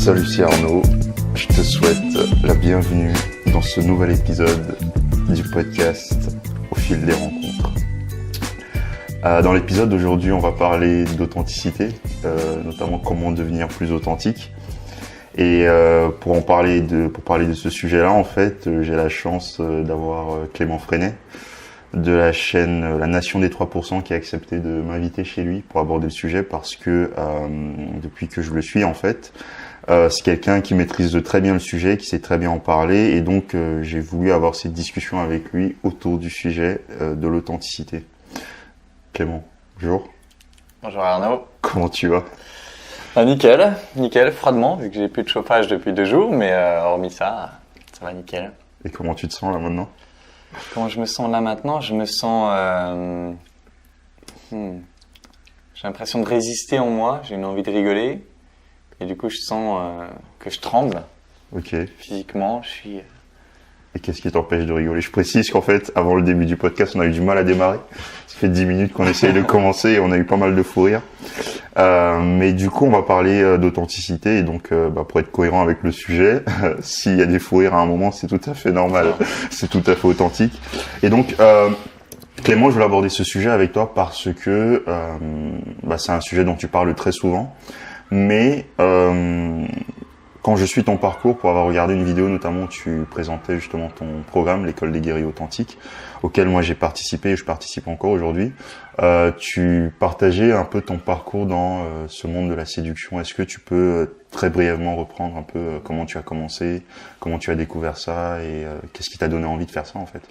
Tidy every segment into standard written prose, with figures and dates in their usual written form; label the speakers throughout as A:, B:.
A: Salut, c'est Arnaud. Je te souhaite la bienvenue dans ce nouvel épisode du podcast Au fil des rencontres. Dans l'épisode d'aujourd'hui, on va parler d'authenticité, notamment comment devenir plus authentique. Et pour parler de ce sujet-là, en fait, j'ai la chance d'avoir Clément Freinet de la chaîne La Nation des 3% qui a accepté de m'inviter chez lui pour aborder le sujet parce que depuis que je le suis, en fait, c'est quelqu'un qui maîtrise très bien le sujet, qui sait très bien en parler, et donc j'ai voulu avoir cette discussion avec lui autour du sujet de l'authenticité. Clément, bonjour.
B: Bonjour Arnaud.
A: Comment tu vas ?
B: Nickel, froidement, vu que j'ai plus de chauffage depuis 2 jours, mais hormis ça va nickel.
A: Et comment tu te sens là maintenant ?
B: Comment je me sens là maintenant ? Je me sens... J'ai l'impression de résister en moi, j'ai une envie de rigoler, et du coup je sens que je tremble.
A: Ok.
B: Physiquement, je suis...
A: Et qu'est-ce qui t'empêche de rigoler ? Je précise qu'en fait, avant le début du podcast, on a eu du mal à démarrer. Ça fait 10 minutes qu'on essaye de commencer et on a eu pas mal de fou rire. Mais du coup, on va parler d'authenticité. Et donc, pour être cohérent avec le sujet, s'il y a des fous rires à un moment, c'est tout à fait normal. C'est tout à fait authentique. Et donc, Clément, je voulais aborder ce sujet avec toi parce que c'est un sujet dont tu parles très souvent. Mais quand je suis ton parcours, pour avoir regardé une vidéo notamment où tu présentais justement ton programme, l'école des guerriers authentiques, auquel moi j'ai participé et je participe encore aujourd'hui, tu partageais un peu ton parcours dans ce monde de la séduction. Est-ce que tu peux très brièvement reprendre un peu comment tu as commencé, comment tu as découvert ça et qu'est-ce qui t'a donné envie de faire ça en fait ?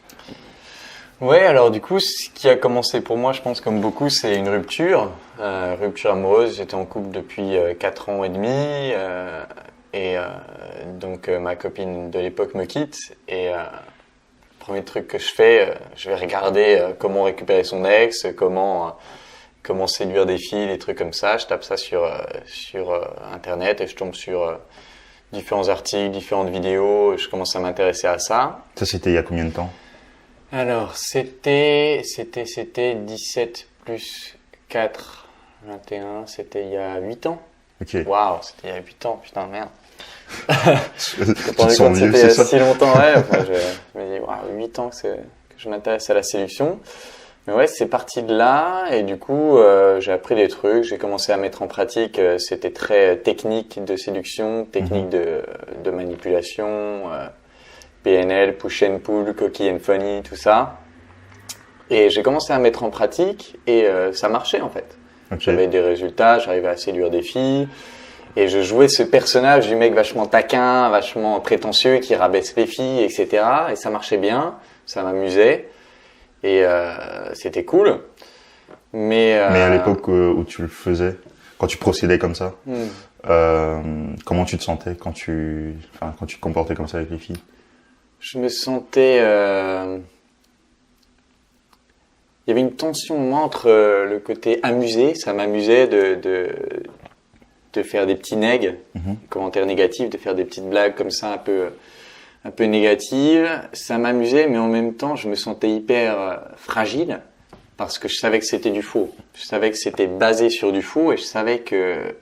B: Ouais, alors du coup, ce qui a commencé pour moi, je pense comme beaucoup, c'est une rupture amoureuse. J'étais en couple depuis 4 ans et demi. Donc ma copine de l'époque me quitte et le premier truc que je fais, je vais regarder comment récupérer son ex, comment séduire des filles, des trucs comme ça. Je tape ça sur internet et je tombe sur différents articles, différentes vidéos. Et je commence à m'intéresser à ça.
A: Ça c'était il y a combien de temps ?
B: Alors c'était 17 plus 4, 21, c'était il y a 8 ans.
A: Ok.
B: Waouh, c'était il y a 8 ans, putain merde.
A: Tu te sens vieux, c'est ça ?
B: Si longtemps, ouais. Enfin, je me dis, waouh, 8 ans que je m'intéresse à la séduction. Mais ouais, c'est parti de là. Et du coup, j'ai appris des trucs. J'ai commencé à mettre en pratique. C'était très technique de séduction, technique de manipulation, PNL, push and pull, cocky and funny, tout ça. Et j'ai commencé à mettre en pratique et ça marchait en fait. Okay. J'avais des résultats, j'arrivais à séduire des filles. Et je jouais ce personnage du mec vachement taquin, vachement prétentieux, qui rabaisse les filles, etc. Et ça marchait bien, ça m'amusait. Et c'était cool. Mais
A: à l'époque où tu le faisais, quand tu procédais comme ça, comment tu te sentais quand tu te comportais comme ça avec les filles ?
B: Je me sentais... Il y avait une tension en moi entre le côté amusé, ça m'amusait de faire des petits commentaires négatifs, de faire des petites blagues comme ça un peu négatives. Ça m'amusait, mais en même temps, je me sentais hyper fragile parce que je savais que c'était du faux. Je savais que c'était basé sur du faux et je savais que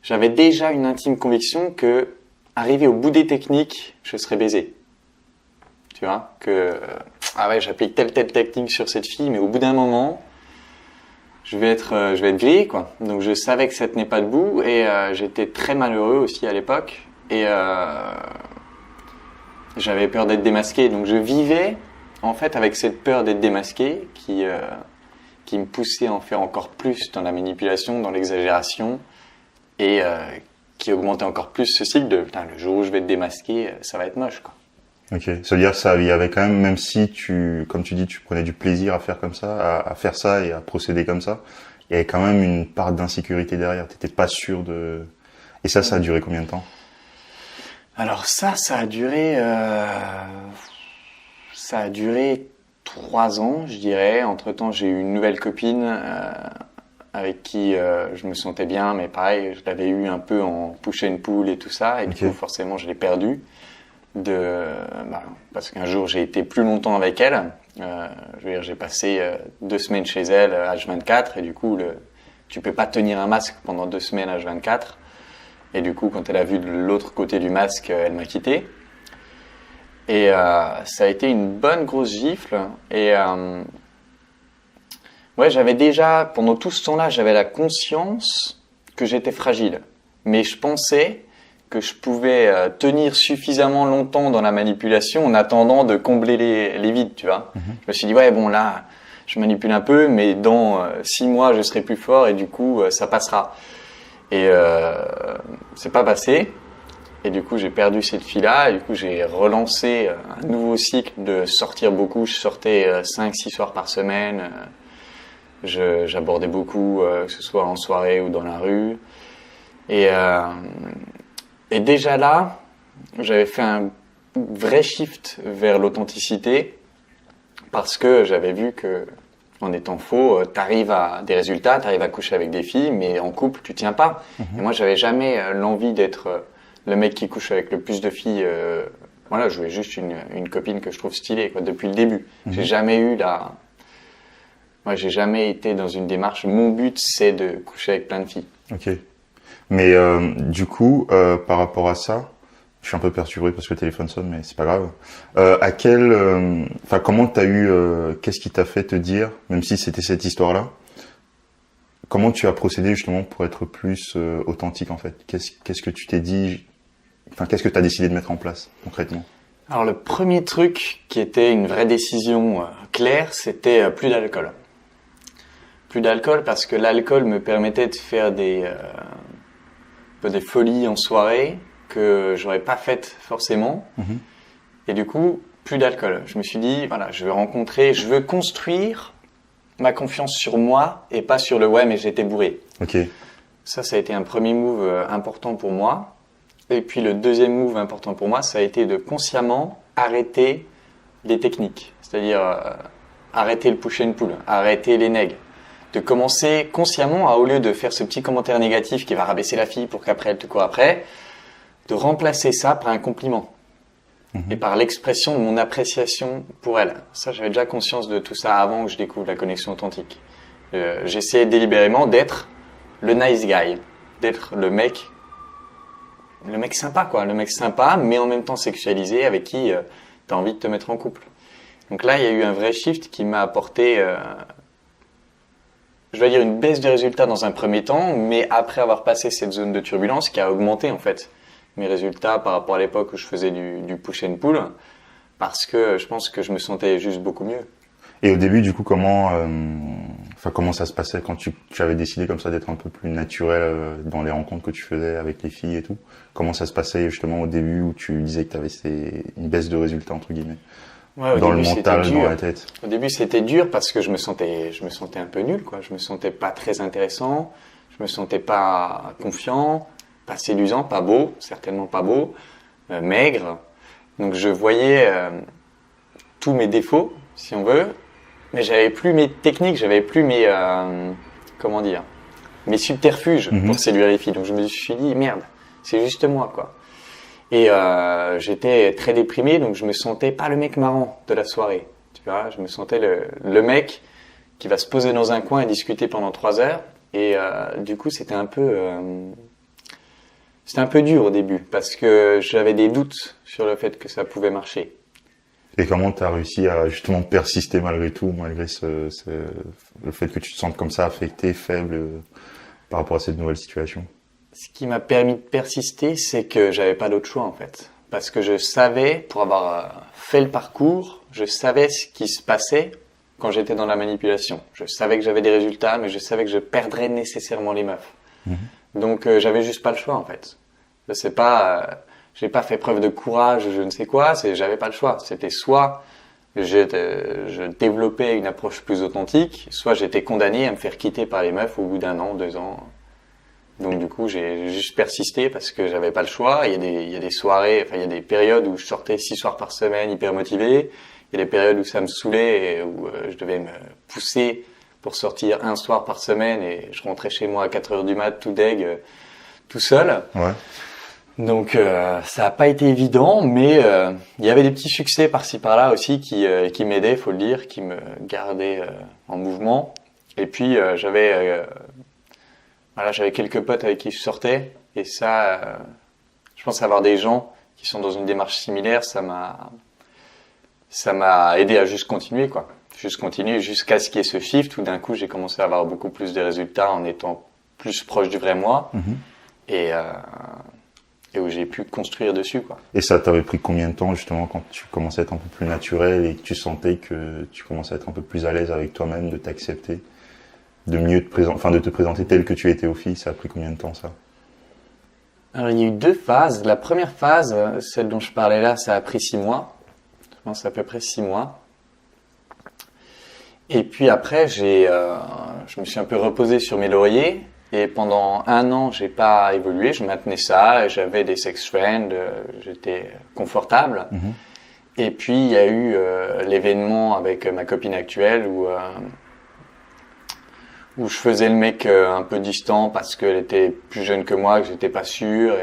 B: j'avais déjà une intime conviction que, arrivé au bout des techniques, je serais baisé. Tu vois, j'applique telle technique sur cette fille, mais au bout d'un moment, je vais être grillé, quoi. Donc je savais que ça tenait pas debout et j'étais très malheureux aussi à l'époque et j'avais peur d'être démasqué. Donc je vivais en fait avec cette peur d'être démasqué qui me poussait à en faire encore plus dans la manipulation, dans l'exagération et qui augmentait encore plus ce cycle de putain, le jour où je vais être démasqué, ça va être moche, quoi.
A: Ok, c'est-à-dire ça, il y avait quand même si comme tu dis, tu prenais du plaisir à faire comme ça, à faire ça et à procéder comme ça, il y avait quand même une part d'insécurité derrière. T'étais pas sûr de. Et ça a duré combien de temps ?
B: Alors ça a duré 3 ans, je dirais. Entre-temps, j'ai eu une nouvelle copine avec qui je me sentais bien, mais pareil, je l'avais eu un peu en push and pull et tout ça, et du coup, forcément, je l'ai perdue. Parce qu'un jour j'ai été plus longtemps avec elle, j'ai passé 2 semaines chez elle H24 et du coup tu peux pas tenir un masque pendant 2 semaines H24 Et du coup, quand elle a vu de l'autre côté du masque, elle m'a quitté. Et ça a été une bonne grosse gifle. Et ouais, j'avais déjà, pendant tout ce temps-là, j'avais la conscience que j'étais fragile. Mais je pensais que je pouvais tenir suffisamment longtemps dans la manipulation en attendant de combler les vides, tu vois. Je me suis dit, ouais, bon, là, je manipule un peu, mais dans 6 mois, je serai plus fort et du coup, ça passera. Et c'est pas passé. Et du coup, j'ai perdu cette fille-là. Et du coup, j'ai relancé un nouveau cycle de sortir beaucoup. Je sortais 5-6 soirs par semaine. J'abordais beaucoup, que ce soit en soirée ou dans la rue. Et déjà là, j'avais fait un vrai shift vers l'authenticité parce que j'avais vu que en étant faux, t'arrives à des résultats, t'arrives à coucher avec des filles, mais en couple, tu tiens pas. Et moi, j'avais jamais l'envie d'être le mec qui couche avec le plus de filles. Voilà, je voulais juste une copine que je trouve stylée, quoi, depuis le début. J'ai jamais eu la... Moi, j'ai jamais été dans une démarche. Mon but, c'est de coucher avec plein de filles.
A: Ok. Mais du coup, par rapport à ça, je suis un peu perturbé parce que le téléphone sonne, mais c'est pas grave. Comment t'as eu, qu'est-ce qui t'a fait te dire, même si c'était cette histoire-là, comment tu as procédé justement pour être plus authentique en fait? Qu'est-ce que tu t'es dit, qu'est-ce que t'as décidé de mettre en place concrètement?
B: Alors le premier truc qui était une vraie décision claire, c'était plus d'alcool. Plus d'alcool parce que l'alcool me permettait de faire des folies en soirée que j'aurais pas faites forcément. Et du coup, plus d'alcool. Je me suis dit, voilà, je veux construire ma confiance sur moi et pas sur le ouais, mais j'étais bourré.
A: Ok.
B: Ça a été un premier move important pour moi. Et puis le deuxième move important pour moi, ça a été de consciemment arrêter les techniques. C'est-à-dire arrêter le push and pull, arrêter les negs. De commencer consciemment, au lieu de faire ce petit commentaire négatif qui va rabaisser la fille pour qu'après elle te court après, de remplacer ça par un compliment et par l'expression de mon appréciation pour elle. Ça, j'avais déjà conscience de tout ça avant que je découvre la connexion authentique. J'essayais délibérément d'être le nice guy, d'être le mec sympa, quoi. Le mec sympa, mais en même temps sexualisé, avec qui tu as envie de te mettre en couple. Donc là, il y a eu un vrai shift qui m'a apporté... je vais dire une baisse de résultats dans un premier temps, mais après avoir passé cette zone de turbulence qui a augmenté en fait mes résultats par rapport à l'époque où je faisais du push and pull, parce que je pense que je me sentais juste beaucoup mieux.
A: Et au début, du coup, comment ça se passait quand tu avais décidé comme ça d'être un peu plus naturel dans les rencontres que tu faisais avec les filles et tout? Comment ça se passait justement au début où tu disais que tu avais une baisse de résultats entre guillemets?
B: Ouais,
A: dans le mental, dans la tête.
B: Au début, c'était dur parce que je me sentais un peu nul, quoi. Je me sentais pas très intéressant, je me sentais pas confiant, pas séduisant, pas beau, certainement pas beau, maigre. Donc je voyais tous mes défauts, si on veut, mais j'avais plus mes techniques, j'avais plus mes mes subterfuges pour séduire les filles. Donc je me suis dit merde, c'est juste moi, quoi. Et j'étais très déprimé, donc je me sentais pas le mec marrant de la soirée. Tu vois, je me sentais le mec qui va se poser dans un coin et discuter pendant 3 heures. Et du coup, c'était un peu dur au début parce que j'avais des doutes sur le fait que ça pouvait marcher.
A: Et comment tu as réussi à justement persister malgré tout, malgré le fait que tu te sentes comme ça affecté, faible par rapport à cette nouvelle situation?
B: Ce qui m'a permis de persister, c'est que j'avais pas d'autre choix en fait. Parce que je savais, pour avoir fait le parcours, je savais ce qui se passait quand j'étais dans la manipulation. Je savais que j'avais des résultats, mais je savais que je perdrais nécessairement les meufs. Donc j'avais juste pas le choix en fait. C'est pas, j'ai pas fait preuve de courage, je ne sais quoi. J'avais pas le choix. C'était soit je développais une approche plus authentique, soit j'étais condamné à me faire quitter par les meufs au bout d'1 an, 2 ans. Donc du coup, j'ai juste persisté parce que j'avais pas le choix. Il y a des soirées, il y a des périodes où je sortais 6 soirs par semaine hyper motivé. Il y a des périodes où ça me saoulait et où je devais me pousser pour sortir 1 soir par semaine et je rentrais chez moi à 4 heures du mat tout deg, tout seul.
A: Ouais.
B: Donc ça a pas été évident, mais il y avait des petits succès par-ci par-là aussi qui m'aidaient, faut le dire, qui me gardaient en mouvement. Et puis j'avais quelques potes avec qui je sortais Et ça, je pense avoir des gens qui sont dans une démarche similaire, ça m'a aidé à juste continuer, quoi. Juste continuer jusqu'à ce qu'il y ait ce shift où d'un coup j'ai commencé à avoir beaucoup plus de résultats en étant plus proche du vrai moi et où j'ai pu construire dessus, quoi.
A: Et ça t'avait pris combien de temps justement quand tu commençais à être un peu plus naturel et que tu sentais que tu commençais à être un peu plus à l'aise avec toi-même, de t'accepter, de mieux te présenter, enfin de te présenter tel que tu étais aux filles? Ça a pris combien de temps ça?
B: Alors il y a eu 2 phases. La première phase, celle dont je parlais là, ça a pris 6 mois. Je pense à peu près 6 mois. Et puis après, je me suis un peu reposé sur mes lauriers. Et pendant 1 an, j'ai pas évolué. Je maintenais ça. J'avais des sex friends. J'étais confortable. Et puis il y a eu l'événement avec ma copine actuelle où je faisais le mec un peu distant parce qu'elle était plus jeune que moi, que j'étais pas sûr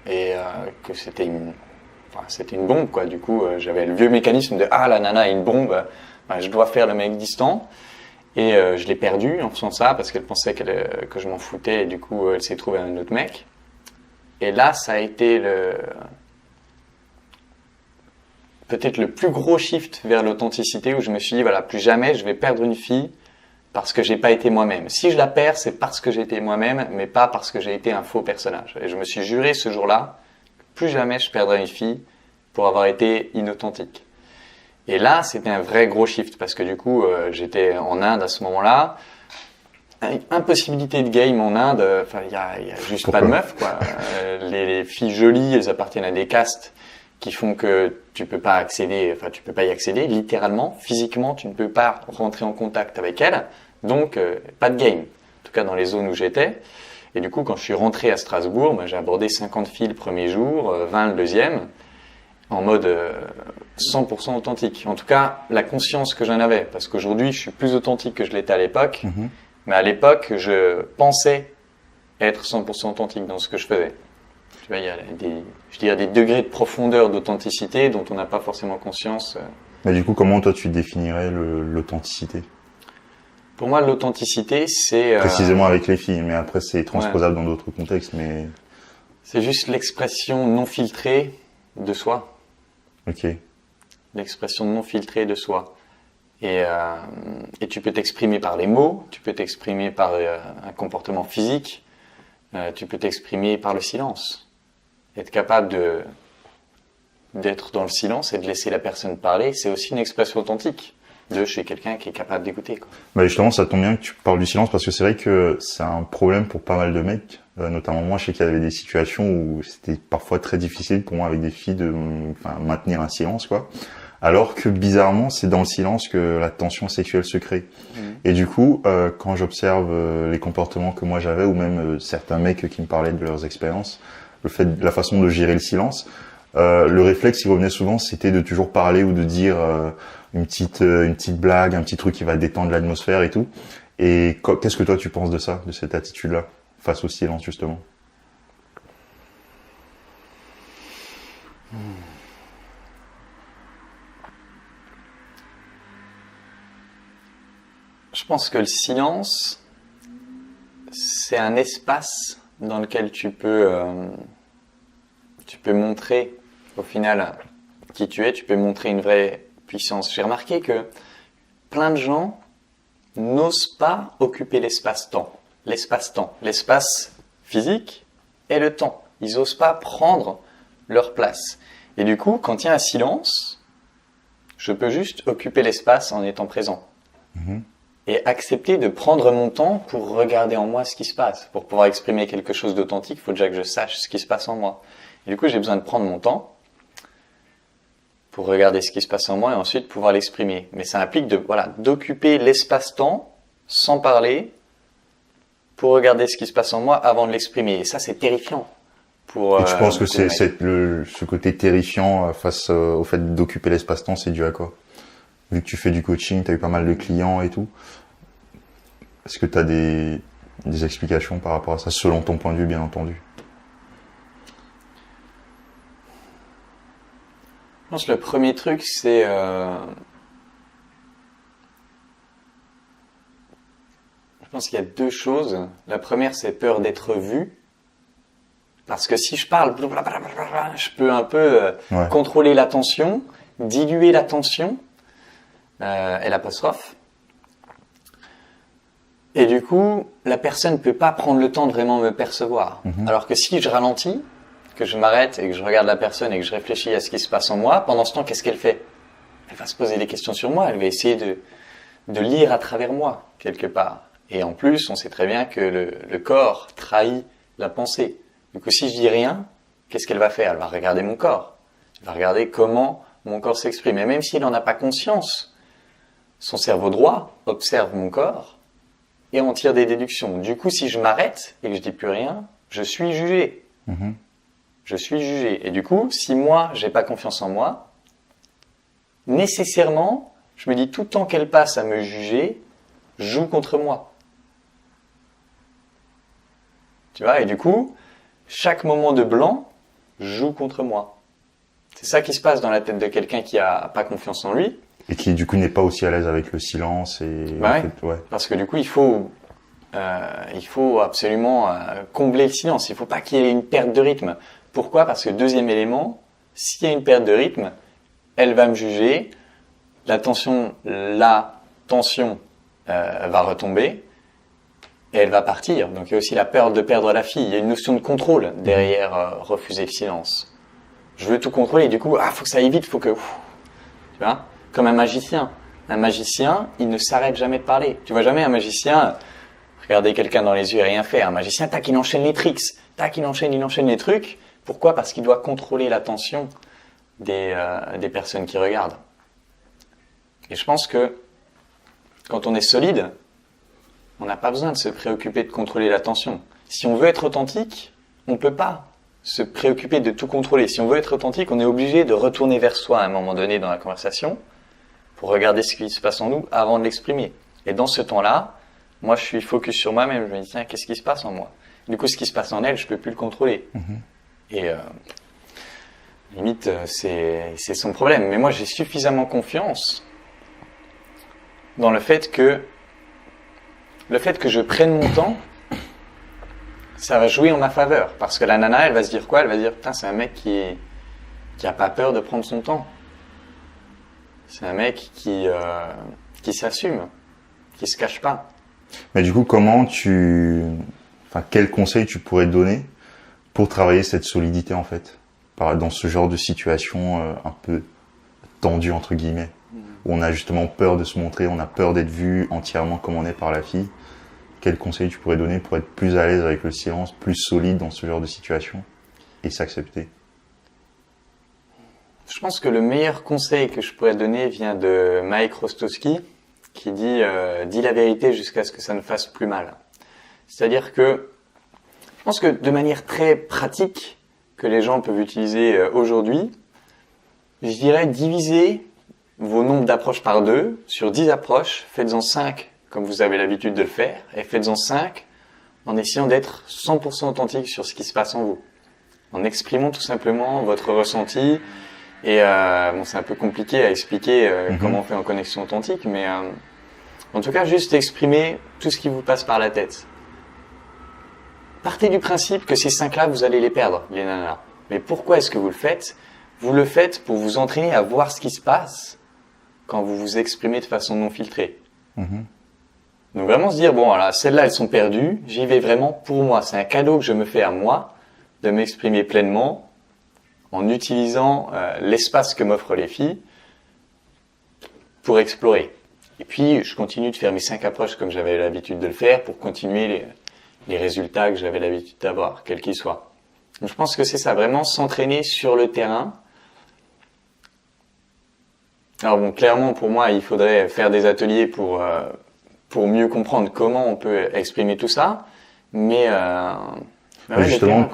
B: et que c'était une bombe, quoi. Du coup, j'avais le vieux mécanisme de la nana a une bombe. Je dois faire le mec distant et je l'ai perdu en faisant ça parce qu'elle pensait que je m'en foutais et du coup elle s'est trouvée un autre mec. Et là ça a été peut-être le plus gros shift vers l'authenticité où je me suis dit voilà, plus jamais je vais perdre une fille parce que j'ai pas été moi-même. Si je la perds, c'est parce que j'ai été moi-même, mais pas parce que j'ai été un faux personnage. Et je me suis juré ce jour-là, plus jamais je perdrai une fille pour avoir été inauthentique. Et là, c'était un vrai gros shift parce que du coup, j'étais en Inde à ce moment-là. Impossibilité de game en Inde. Enfin, il y a juste
A: Pourquoi?
B: pas de meufs, quoi. Les filles jolies, elles appartiennent à des castes qui font que tu peux pas accéder. Enfin, tu peux pas y accéder. Littéralement, physiquement, tu ne peux pas rentrer en contact avec elles. Donc, pas de game. En tout cas, dans les zones où j'étais. Et du coup, quand je suis rentré à Strasbourg, j'ai abordé 50 filles le premier jour, 20 le deuxième. En mode 100% authentique. En tout cas, la conscience que j'en avais. Parce qu'aujourd'hui, je suis plus authentique que je l'étais à l'époque. Mais à l'époque, je pensais être 100% authentique dans ce que je faisais. Tu vois, il y a des degrés de profondeur d'authenticité dont on n'a pas forcément conscience.
A: Mais du coup, comment toi tu définirais l'authenticité?
B: Pour moi, l'authenticité, c'est...
A: Précisément avec les filles, mais après c'est transposable dans d'autres contextes, mais...
B: C'est juste l'expression non filtrée de soi.
A: Ok.
B: L'expression non filtrée de soi. Et tu peux t'exprimer par les mots, tu peux t'exprimer par un comportement physique, tu peux t'exprimer par le silence. Être capable d'être dans le silence et de laisser la personne parler, c'est aussi une expression authentique de chez quelqu'un qui est capable d'écouter, quoi.
A: Bah justement, ça tombe bien que tu parles du silence parce que c'est vrai que c'est un problème pour pas mal de mecs. Notamment moi, je sais qu'il y avait des situations où c'était parfois très difficile pour moi avec des filles de maintenir un silence, quoi. Alors que bizarrement, c'est dans le silence que la tension sexuelle se crée. Et du coup, quand j'observe les comportements que moi j'avais, ou même certains mecs qui me parlaient de leurs expériences, la façon de gérer le silence, le réflexe qui revenait souvent, c'était de toujours parler ou de dire une petite blague, un petit truc qui va détendre l'atmosphère et tout. Et qu'est-ce que toi tu penses de ça, de cette attitude-là, face au silence justement?
B: Je pense que le silence, c'est un espace dans lequel tu peux montrer au final qui tu es, tu peux montrer une vraie puissance. J'ai remarqué que plein de gens n'osent pas occuper l'espace-temps, l'espace physique et le temps. Ils n'osent pas prendre leur place. Et du coup, quand il y a un silence, je peux juste occuper l'espace en étant présent. Et accepter de prendre mon temps pour regarder en moi ce qui se passe. Pour pouvoir exprimer quelque chose d'authentique, il faut déjà que je sache ce qui se passe en moi. Et du coup, j'ai besoin de prendre mon temps pour regarder ce qui se passe en moi et ensuite pouvoir l'exprimer. Mais ça implique d'occuper l'espace-temps sans parler pour regarder ce qui se passe en moi avant de l'exprimer. Et ça, c'est terrifiant.
A: Et tu penses que ce côté terrifiant face au fait d'occuper l'espace-temps, c'est dû à quoi? Vu que tu fais du coaching, tu as eu pas mal de clients et tout. Est-ce que tu as des explications par rapport à ça, selon ton point de vue, bien entendu?
B: Je pense que le premier truc, c'est... je pense qu'il y a 2 choses. La première, c'est peur d'être vu. Parce que si je parle, je peux un peu contrôler l'attention, diluer l'attention et l'apostrophe. Et du coup, la personne ne peut pas prendre le temps de vraiment me percevoir. Alors que si je ralentis, que je m'arrête et que je regarde la personne et que je réfléchis à ce qui se passe en moi, pendant ce temps, qu'est-ce qu'elle fait? Elle va se poser des questions sur moi, elle va essayer de lire à travers moi, quelque part. Et en plus, on sait très bien que le corps trahit la pensée. Du coup, si je dis rien, qu'est-ce qu'elle va faire? Elle va regarder mon corps. Elle va regarder comment mon corps s'exprime. Et même si elle n'en a pas conscience, son cerveau droit observe mon corps et en tire des déductions. Du coup, si je m'arrête et que je dis plus rien, je suis jugé. Je suis jugé. Et du coup, si moi, j'ai pas confiance en moi, nécessairement, je me dis tout le temps qu'elle passe à me juger, joue contre moi. Tu vois, et du coup, chaque moment de blanc joue contre moi. C'est ça qui se passe dans la tête de quelqu'un qui a pas confiance en lui.
A: Et qui, du coup, n'est pas aussi à l'aise avec le silence et...
B: Parce que du coup, il faut absolument combler le silence. Il faut pas qu'il y ait une perte de rythme. Pourquoi? Parce que deuxième élément, s'il y a une perte de rythme, elle va me juger, la tension va retomber et elle va partir. Donc il y a aussi la peur de perdre la fille. Il y a une notion de contrôle derrière refuser le silence. Je veux tout contrôler, du coup, faut que ça aille vite, faut que... Tu vois? Comme un magicien. Un magicien, il ne s'arrête jamais de parler. Tu vois jamais un magicien regarder quelqu'un dans les yeux et rien faire. Un magicien, tac, il enchaîne les tricks. Tac, il enchaîne les trucs. Pourquoi? Parce qu'il doit contrôler l'attention des personnes qui regardent. Et je pense que quand on est solide, on n'a pas besoin de se préoccuper de contrôler l'attention. Si on veut être authentique, on ne peut pas se préoccuper de tout contrôler. Si on veut être authentique, on est obligé de retourner vers soi à un moment donné dans la conversation pour regarder ce qui se passe en nous avant de l'exprimer. Et dans ce temps-là, moi je suis focus sur moi-même. Je me dis, tiens, qu'est-ce qui se passe en moi? Du coup, ce qui se passe en elle, je ne peux plus le contrôler. Et limite, c'est son problème. Mais moi, j'ai suffisamment confiance dans le fait que je prenne mon temps, ça va jouer en ma faveur. Parce que la nana, elle va se dire quoi? Elle va se dire, putain, c'est un mec qui a pas peur de prendre son temps. C'est un mec qui s'assume, qui se cache pas.
A: Mais du coup, quel conseil tu pourrais donner pour travailler cette solidité, en fait, dans ce genre de situation un peu tendue, entre guillemets, où on a justement peur de se montrer, on a peur d'être vu entièrement comme on est par la fille. Quel conseil tu pourrais donner pour être plus à l'aise avec le silence, plus solide dans ce genre de situation et s'accepter?
B: Je pense que le meilleur conseil que je pourrais donner vient de Mike Rostowski, qui dit « Dis la vérité jusqu'à ce que ça ne fasse plus mal ». C'est-à-dire que je pense que de manière très pratique que les gens peuvent utiliser aujourd'hui, je dirais diviser vos nombres d'approches par 2. Sur 10 approches, faites-en 5 comme vous avez l'habitude de le faire, et faites-en 5 en essayant d'être 100% authentique sur ce qui se passe en vous. En exprimant tout simplement votre ressenti. Et c'est un peu compliqué à expliquer comment on fait en connexion authentique, mais en tout cas, juste exprimer tout ce qui vous passe par la tête. Partez du principe que ces 5-là, vous allez les perdre, les nanas. Mais pourquoi est-ce que vous le faites? Vous le faites pour vous entraîner à voir ce qui se passe quand vous vous exprimez de façon non filtrée. Donc vraiment se dire, bon, voilà, celles-là, elles sont perdues, j'y vais vraiment pour moi. C'est un cadeau que je me fais à moi de m'exprimer pleinement en utilisant l'espace que m'offrent les filles pour explorer. Et puis, je continue de faire mes 5 approches comme j'avais l'habitude de le faire pour continuer les résultats que j'avais l'habitude d'avoir, quels qu'ils soient. Donc, je pense que c'est ça, vraiment s'entraîner sur le terrain. Alors bon, clairement, pour moi, il faudrait faire des ateliers pour mieux comprendre comment on peut exprimer tout ça. Mais
A: justement,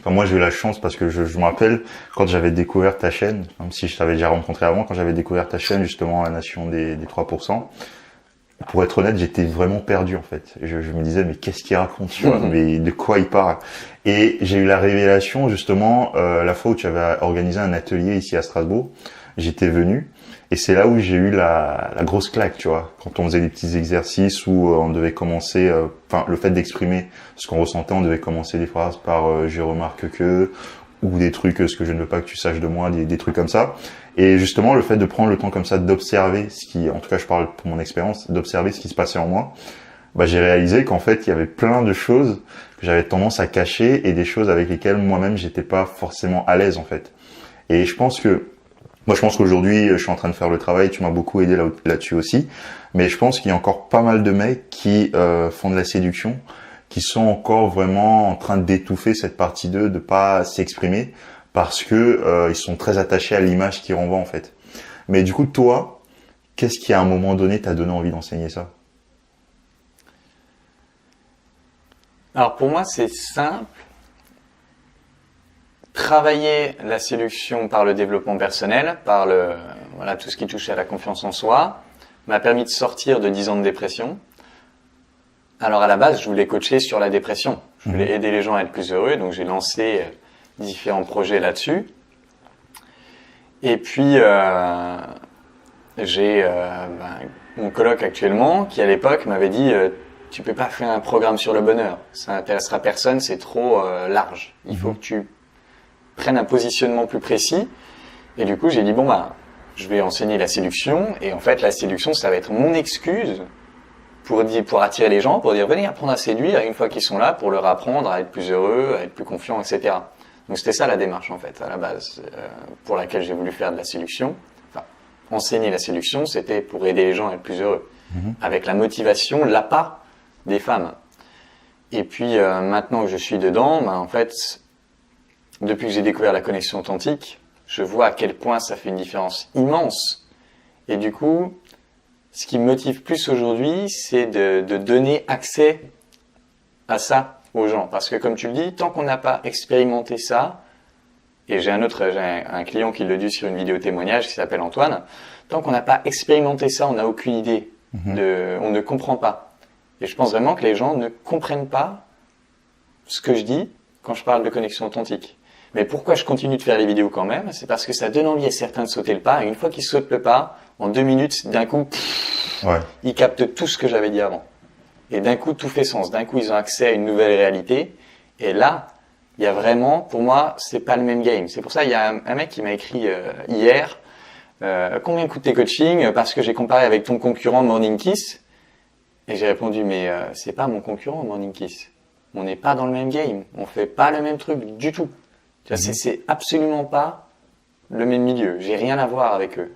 A: moi j'ai eu la chance parce que je me rappelle quand j'avais découvert ta chaîne, même si je t'avais déjà rencontré avant, quand j'avais découvert ta chaîne justement La Nation des 3%, pour être honnête, j'étais vraiment perdu en fait. Je me disais mais qu'est-ce qu'il raconte, tu vois, mais de quoi il parle? Et j'ai eu la révélation justement la fois où tu avais organisé un atelier ici à Strasbourg j'étais venu. Et c'est là où j'ai eu la grosse claque, tu vois. Quand on faisait des petits exercices où on devait commencer, le fait d'exprimer ce qu'on ressentait, on devait commencer les phrases par je remarque que, ou des trucs ce que je ne veux pas que tu saches de moi, des trucs comme ça. Et justement, le fait de prendre le temps comme ça d'observer ce qui, en tout cas, je parle pour mon expérience, d'observer ce qui se passait en moi, bah, j'ai réalisé qu'en fait, il y avait plein de choses que j'avais tendance à cacher et des choses avec lesquelles moi-même j'étais pas forcément à l'aise, en fait. Et je pense qu'aujourd'hui, je suis en train de faire le travail, tu m'as beaucoup aidé là-dessus aussi, mais je pense qu'il y a encore pas mal de mecs qui font de la séduction, qui sont encore vraiment en train d'étouffer cette partie d'eux, de pas s'exprimer, parce que ils sont très attachés à l'image qu'ils renvoient en fait. Mais du coup, toi, qu'est-ce qui à un moment donné t'a donné envie d'enseigner ça?
B: Alors pour moi, c'est simple. Travailler la séduction par le développement personnel, par tout ce qui touche à la confiance en soi, m'a permis de sortir de 10 ans de dépression. Alors à la base, je voulais coacher sur la dépression. Je voulais aider les gens à être plus heureux, donc j'ai lancé différents projets là-dessus. Et puis j'ai mon coloc actuellement qui à l'époque m'avait dit tu peux pas faire un programme sur le bonheur, ça n'intéressera personne, c'est trop large. Il faut que tu prennes un positionnement plus précis. Et du coup, j'ai dit je vais enseigner la séduction. Et en fait, la séduction, ça va être mon excuse pour attirer les gens, pour dire venez apprendre à séduire une fois qu'ils sont là, pour leur apprendre à être plus heureux, à être plus confiants, etc. Donc c'était ça la démarche en fait, à la base, pour laquelle j'ai voulu faire de la séduction. Enfin, enseigner la séduction, c'était pour aider les gens à être plus heureux, avec la motivation, l'appât des femmes. Et puis maintenant que je suis dedans, en fait, depuis que j'ai découvert la connexion authentique, je vois à quel point ça fait une différence immense. Et du coup, ce qui me motive plus aujourd'hui, c'est de donner accès à ça aux gens. Parce que comme tu le dis, tant qu'on n'a pas expérimenté ça, et j'ai un client qui le dit sur une vidéo témoignage qui s'appelle Antoine, tant qu'on n'a pas expérimenté ça, on n'a aucune idée, on ne comprend pas. Et je pense vraiment que les gens ne comprennent pas ce que je dis quand je parle de connexion authentique. Mais pourquoi je continue de faire les vidéos quand même? C'est parce que ça donne envie à certains de sauter le pas. Et une fois qu'ils sautent le pas, en 2 minutes, d'un coup, ils captent tout ce que j'avais dit avant. Et d'un coup, tout fait sens. D'un coup, ils ont accès à une nouvelle réalité. Et là, il y a vraiment, pour moi, c'est pas le même game. C'est pour ça, il y a un mec qui m'a écrit hier, combien coûte tes coachings? Parce que j'ai comparé avec ton concurrent Morning Kiss. Et j'ai répondu, mais c'est pas mon concurrent Morning Kiss. On n'est pas dans le même game. On fait pas le même truc du tout. C'est absolument pas le même milieu. J'ai rien à voir avec eux.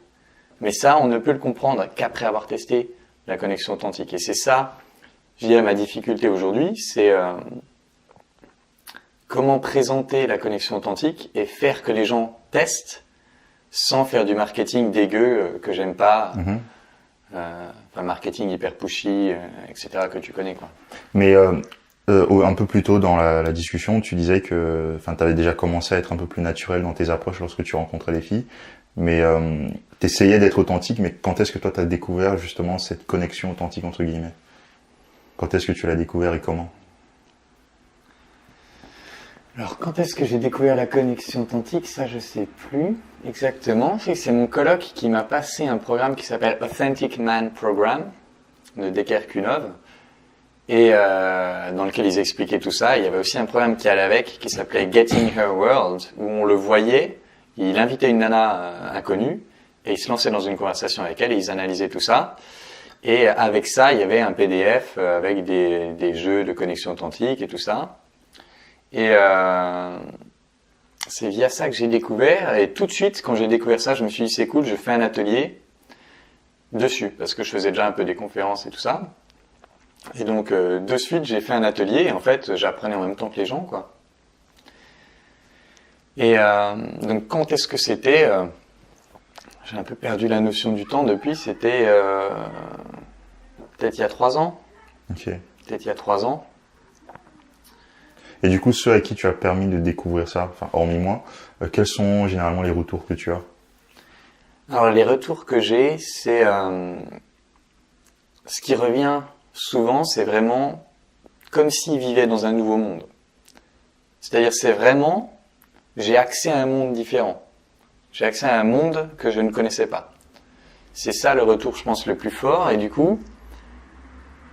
B: Mais ça, on ne peut le comprendre qu'après avoir testé la connexion authentique. Et c'est ça, je dirais, ma difficulté aujourd'hui, c'est comment présenter la connexion authentique et faire que les gens testent sans faire du marketing dégueu que j'aime pas. Marketing hyper pushy, etc. que tu connais, quoi.
A: Mais un peu plus tôt dans la discussion, tu disais que, tu avais déjà commencé à être un peu plus naturel dans tes approches lorsque tu rencontrais les filles, mais t'essayais d'être authentique. Mais quand est-ce que toi t'as découvert justement cette connexion authentique entre guillemets? Quand est-ce que tu l'as découvert et comment?
B: Alors, quand est-ce que j'ai découvert la connexion authentique? Ça, je sais plus exactement. C'est mon coloc qui m'a passé un programme qui s'appelle Authentic Man Program de Decker Kunov, et dans lequel ils expliquaient tout ça. Il y avait aussi un programme qui allait avec, qui s'appelait Getting Her World, où on le voyait, il invitait une nana inconnue, et il se lançait dans une conversation avec elle, et ils analysaient tout ça. Et avec ça, il y avait un PDF avec des jeux de connexion authentique et tout ça. Et c'est via ça que j'ai découvert. Et tout de suite, quand j'ai découvert ça, je me suis dit, c'est cool, je fais un atelier dessus. Parce que je faisais déjà un peu des conférences et tout ça. Et donc, de suite, j'ai fait un atelier. Et en fait, j'apprenais en même temps que les gens, quoi. Et donc, quand est-ce que c'était j'ai un peu perdu la notion du temps depuis. C'était peut-être il y a 3 ans.
A: Ok.
B: Peut-être il y a 3 ans.
A: Et du coup, ceux à qui tu as permis de découvrir ça, hormis moi, quels sont généralement les retours que tu as?
B: Alors, les retours que j'ai, c'est ce qui revient souvent, c'est vraiment comme s'ils vivaient dans un nouveau monde. C'est-à-dire, c'est vraiment, j'ai accès à un monde différent. J'ai accès à un monde que je ne connaissais pas. C'est ça le retour, je pense, le plus fort. Et du coup,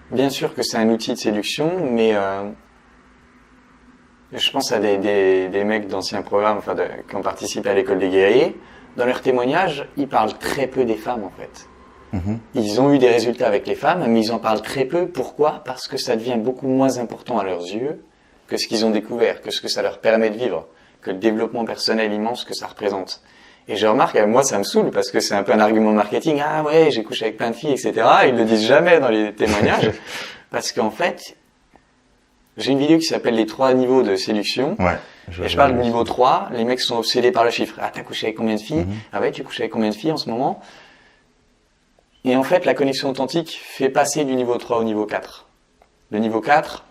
B: bien sûr que c'est un outil de séduction, mais je pense à des mecs d'anciens programmes, qui ont participé à l'école des guerriers. Dans leurs témoignages, ils parlent très peu des femmes, en fait. Ils ont eu des résultats avec les femmes, mais ils en parlent très peu. Pourquoi? Parce que ça devient beaucoup moins important à leurs yeux que ce qu'ils ont découvert, que ce que ça leur permet de vivre, que le développement personnel immense que ça représente. Et je remarque, moi ça me saoule parce que c'est un peu un argument marketing. Ah ouais, j'ai couché avec plein de filles, etc. Ils le disent jamais dans les témoignages. Parce qu'en fait, j'ai une vidéo qui s'appelle les 3 niveaux de séduction.
A: Ouais.
B: Et je parle du niveau 3. Les mecs sont obsédés par le chiffre. Ah, t'as couché avec combien de filles? Ah ouais, tu couches avec combien de filles en ce moment? Et en fait, la connexion authentique fait passer du niveau 3 au niveau 4. Le niveau 4,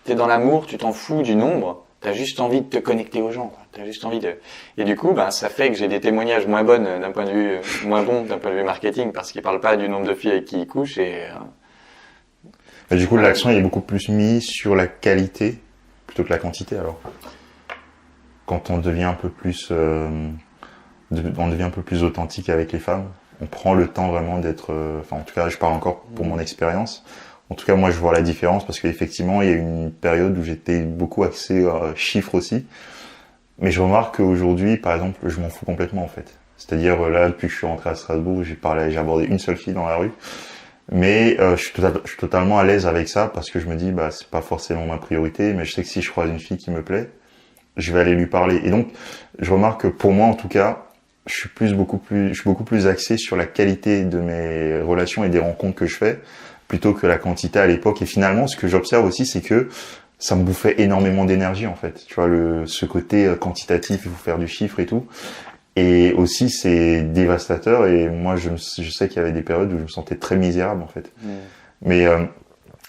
B: t'es dans l'amour, tu t'en fous du nombre, t'as juste envie de te connecter aux gens, quoi. T'as juste envie de... Et du coup, ça fait que j'ai des témoignages moins bons d'un point de vue marketing, parce qu'ils parlent pas du nombre de filles avec qui ils couchent et...
A: Du coup, l'accent est beaucoup plus mis sur la qualité plutôt que la quantité, alors. Quand on devient un peu plus, authentique avec les femmes, on prend le temps vraiment d'être, en tout cas, je parle encore pour mon expérience. En tout cas, moi, je vois la différence parce qu'effectivement, il y a eu une période où j'étais beaucoup axé chiffres aussi. Mais je remarque qu'aujourd'hui, par exemple, je m'en fous complètement, en fait. C'est-à-dire, là, depuis que je suis rentré à Strasbourg, j'ai abordé une seule fille dans la rue. Mais je suis totalement à l'aise avec ça parce que je me dis, c'est pas forcément ma priorité, mais je sais que si je croise une fille qui me plaît, je vais aller lui parler. Et donc, je remarque que pour moi, en tout cas, je suis beaucoup plus axé sur la qualité de mes relations et des rencontres que je fais, plutôt que la quantité à l'époque. Et finalement, ce que j'observe aussi, c'est que ça me bouffait énormément d'énergie, en fait. Tu vois, ce côté quantitatif, il faut faire du chiffre et tout. Et aussi, c'est dévastateur. Et moi, je sais qu'il y avait des périodes où je me sentais très misérable, en fait. Mais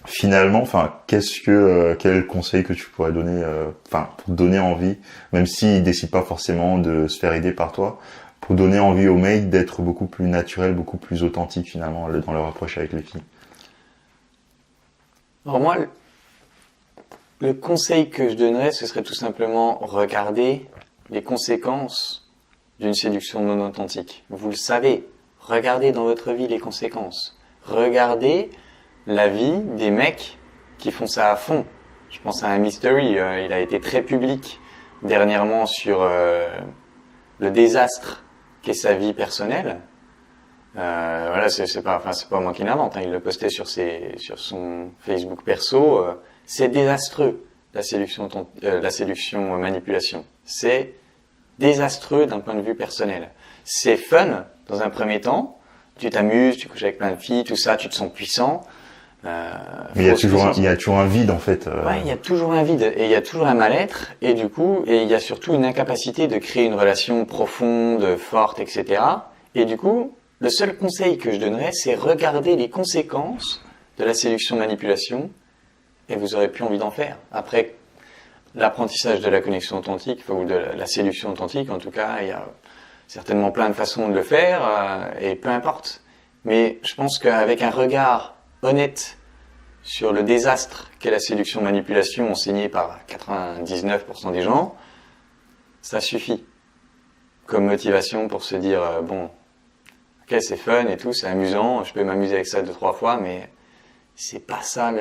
A: finalement, quel conseil que tu pourrais donner, pour donner envie, même s'ils décident pas forcément de se faire aider par toi, pour donner envie aux mecs d'être beaucoup plus naturels, beaucoup plus authentiques finalement dans leur approche avec les filles.
B: Alors moi, le conseil que je donnerais, ce serait tout simplement regarder les conséquences d'une séduction non authentique. Vous le savez, regardez dans votre vie les conséquences. Regardez la vie des mecs qui font ça à fond. Je pense à un Mystery, il a été très public dernièrement sur le désastre qu'est sa vie personnelle. Voilà, c'est pas moi qui l'invente, il le postait sur son Facebook perso. C'est désastreux la séduction manipulation. C'est désastreux d'un point de vue personnel. C'est fun dans un premier temps. Tu t'amuses, tu couches avec plein de filles, tout ça, tu te sens puissant.
A: Mais il y a toujours un vide en fait.
B: Ouais, il y a toujours un vide et il y a toujours un mal-être et du coup, il y a surtout une incapacité de créer une relation profonde, forte, etc. Et du coup, le seul conseil que je donnerais, c'est regarder les conséquences de la séduction-manipulation et vous aurez plus envie d'en faire. Après, l'apprentissage de la connexion authentique, ou de la séduction authentique, en tout cas, il y a certainement plein de façons de le faire et peu importe. Mais je pense qu'avec un regard honnête sur le désastre qu'est la séduction-manipulation enseignée par 99% des gens, ça suffit comme motivation pour se dire ok, c'est fun et tout, c'est amusant, je peux m'amuser avec ça 2-3 fois, mais c'est pas ça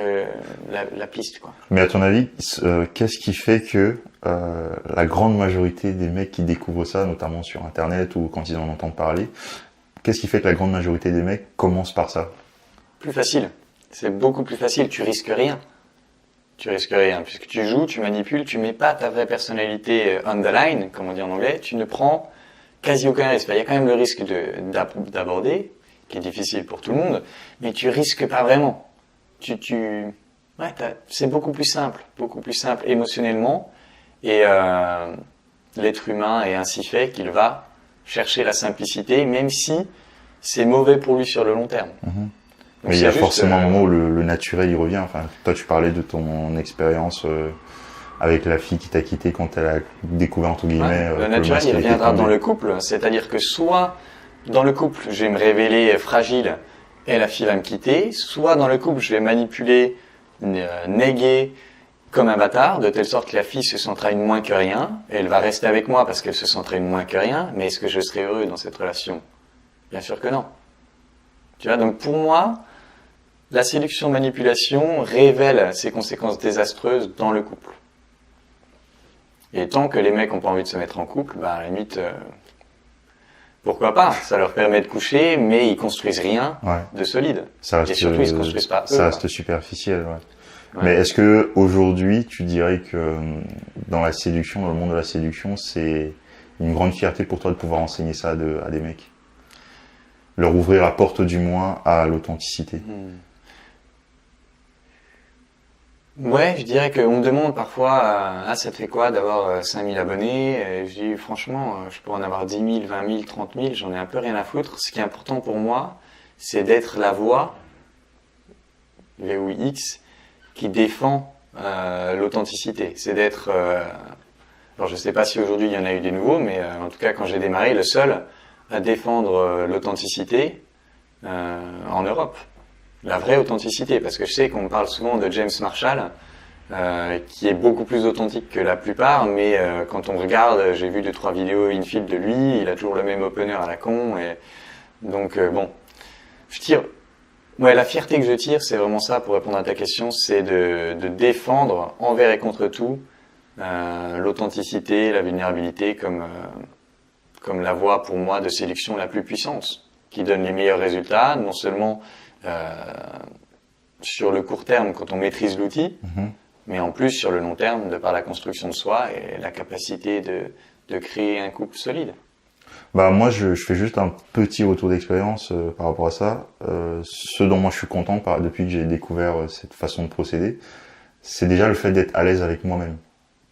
B: la piste, quoi.
A: Mais à ton avis, qu'est-ce qui fait que la grande majorité des mecs qui découvrent ça, notamment sur Internet ou quand ils en entendent parler, qu'est-ce qui fait que la grande majorité des mecs commencent par ça?
B: Plus facile. C'est beaucoup plus facile. Tu risques rien. Tu risques rien. Puisque tu joues, tu manipules, tu mets pas ta vraie personnalité on the line, comme on dit en anglais. Tu ne prends quasi aucun risque. Il y a quand même le risque d'aborder, qui est difficile pour tout le monde, mais tu risques pas vraiment. C'est beaucoup plus simple émotionnellement. Et l'être humain est ainsi fait qu'il va chercher la simplicité, même si c'est mauvais pour lui sur le long terme.
A: Mais il y a forcément un moment où le naturel y revient. Enfin, toi, tu parlais de ton expérience avec la fille qui t'a quitté quand elle a découvert, entre guillemets...
B: le naturel, il reviendra dans le couple. C'est-à-dire que soit dans le couple, je vais me révéler fragile et la fille va me quitter, soit dans le couple, je vais manipuler, néguer, comme un bâtard, de telle sorte que la fille se sentira une moins que rien, et elle va rester avec moi parce qu'elle se sentira une moins que rien, mais est-ce que je serai heureux dans cette relation? Bien sûr que non. Tu vois, donc pour moi, la séduction-manipulation révèle ses conséquences désastreuses dans le couple. Et tant que les mecs n'ont pas envie de se mettre en couple, à la limite, pourquoi pas? Ça leur permet de coucher, mais ils construisent rien de solide.
A: Et
B: surtout, ils se construisent pas eux.
A: Ça reste superficiel, ouais. Mais est-ce que aujourd'hui, tu dirais que dans la séduction, dans le monde de la séduction, c'est une grande fierté pour toi de pouvoir enseigner ça à des mecs? Leur ouvrir la porte du moins à l'authenticité.
B: Ouais, je dirais qu'on me demande parfois, ça te fait quoi d'avoir 5000 abonnés? Et je dis, franchement, je pourrais en avoir 10 000, 20 000, 30 000, j'en ai un peu rien à foutre. Ce qui est important pour moi, c'est d'être la voix, V ou X, qui défend l'authenticité. C'est d'être, alors je sais pas si aujourd'hui il y en a eu des nouveaux, mais en tout cas quand j'ai démarré, le seul à défendre l'authenticité en Europe. La vraie authenticité, parce que je sais qu'on parle souvent de James Marshall, qui est beaucoup plus authentique que la plupart, mais quand on regarde, j'ai vu 2-3 vidéos infield de lui, il a toujours le même opener à la con, et donc bon, je tire. Ouais, la fierté que je tire, c'est vraiment ça, pour répondre à ta question, c'est de défendre envers et contre tout l'authenticité, la vulnérabilité comme la voie pour moi de séduction la plus puissante, qui donne les meilleurs résultats, non seulement sur le court terme quand on maîtrise l'outil, mais en plus sur le long terme de par la construction de soi et la capacité de créer un couple solide.
A: Moi, je fais juste un petit retour d'expérience par rapport à ça. Ce dont moi je suis content depuis que j'ai découvert cette façon de procéder, c'est déjà le fait d'être à l'aise avec moi-même,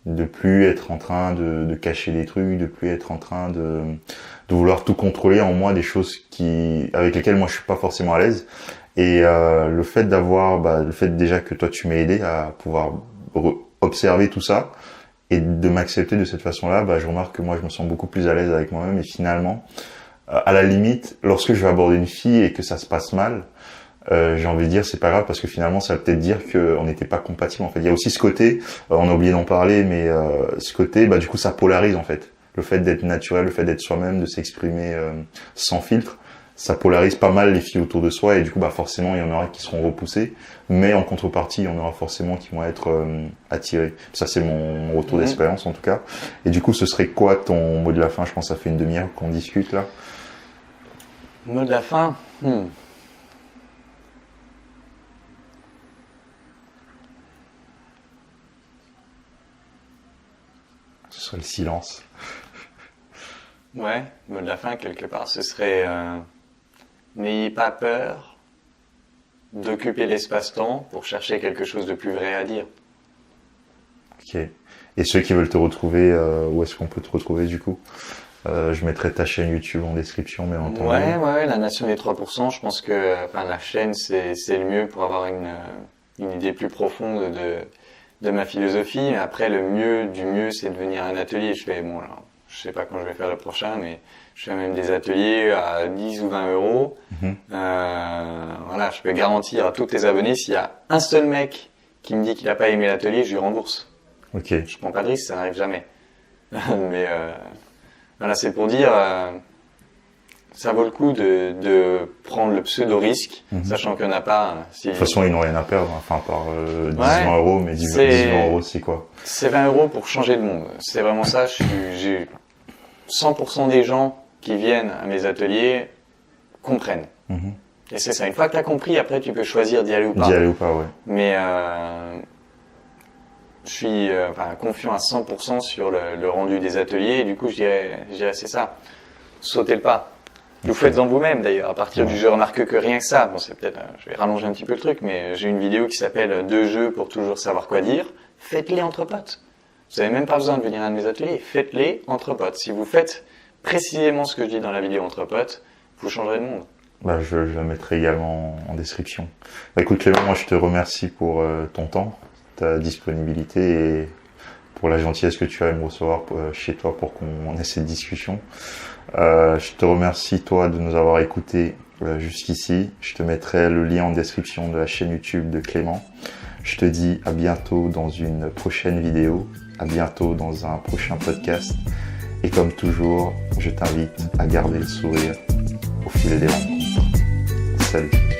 A: de plus être en train de cacher des trucs, de plus être en train de vouloir tout contrôler en moi, des choses avec lesquelles moi je suis pas forcément à l'aise. Et le fait le fait déjà que toi tu m'as aidé à pouvoir observer tout ça et de m'accepter de cette façon-là, je remarque que moi je me sens beaucoup plus à l'aise avec moi-même, et finalement, à la limite, lorsque je vais aborder une fille et que ça se passe mal, j'ai envie de dire c'est pas grave, parce que finalement ça veut peut-être dire qu'on n'était pas compatibles en fait. Il y a aussi ce côté, on a oublié d'en parler, mais ce côté, du coup ça polarise en fait. Le fait d'être naturel, le fait d'être soi-même, de s'exprimer sans filtre, ça polarise pas mal les filles autour de soi, et du coup forcément il y en aura qui seront repoussées, mais en contrepartie il y en aura forcément qui vont être attirés. Ça c'est mon retour d'expérience en tout cas. Et du coup ce serait quoi ton mot de la fin? Je pense que ça fait une demi-heure qu'on discute là.
B: Mot de la fin
A: Ce serait le silence.
B: Ouais, mot de la fin quelque part, ce serait n'ayez pas peur d'occuper l'espace-temps pour chercher quelque chose de plus vrai à dire.
A: Ok. Et ceux qui veulent te retrouver, où est-ce qu'on peut te retrouver du coup? Je mettrai ta chaîne YouTube en description, bien entendu.
B: Ouais, la Nation des 3%, je pense que la chaîne c'est le mieux pour avoir une idée plus profonde de ma philosophie. Après, le mieux du mieux, c'est de venir à un atelier. Je sais pas quand je vais faire le prochain, mais je fais même des ateliers à 10 ou 20 euros. Je peux garantir à tous tes abonnés, s'il y a un seul mec qui me dit qu'il n'a pas aimé l'atelier, je lui rembourse.
A: Ok.
B: Je prends pas de risque, ça n'arrive jamais. Mais c'est pour dire, ça vaut le coup de prendre le pseudo-risque, sachant qu'il n'y en a pas.
A: De toute façon, ils n'ont rien à perdre, par 10-20 euros, mais 10-20 euros, c'est quoi?
B: C'est 20 euros pour changer de monde. C'est vraiment ça. J'ai 100% des gens qui viennent à mes ateliers comprennent. Et c'est ça. Une fois que tu as compris, après, tu peux choisir d'y aller ou pas.
A: D'y aller ou pas, ouais.
B: Mais je suis confiant à 100% sur le rendu des ateliers. Et du coup, je dirais c'est ça. Sautez le pas. Vous faites-en vous-même d'ailleurs. À partir du jeu, remarque que rien que ça. Bon, c'est peut-être, je vais rallonger un petit peu le truc, mais j'ai une vidéo qui s'appelle 2 jeux pour toujours savoir quoi dire. Faites-les entre potes. Vous n'avez même pas besoin de venir à un de mes ateliers. Faites-les entre potes. Si vous faites précisément ce que je dis dans la vidéo entre potes, vous changerez de monde.
A: Je la mettrai également en description. Écoute Clément, moi je te remercie pour ton temps, ta disponibilité et pour la gentillesse que tu as à me recevoir chez toi pour qu'on ait cette discussion. Je te remercie toi de nous avoir écoutés jusqu'ici. Je te mettrai le lien en description de la chaîne YouTube de Clément. Je te dis à bientôt dans une prochaine vidéo, à bientôt dans un prochain podcast. Et comme toujours, je t'invite à garder le sourire au fil des rencontres. Salut!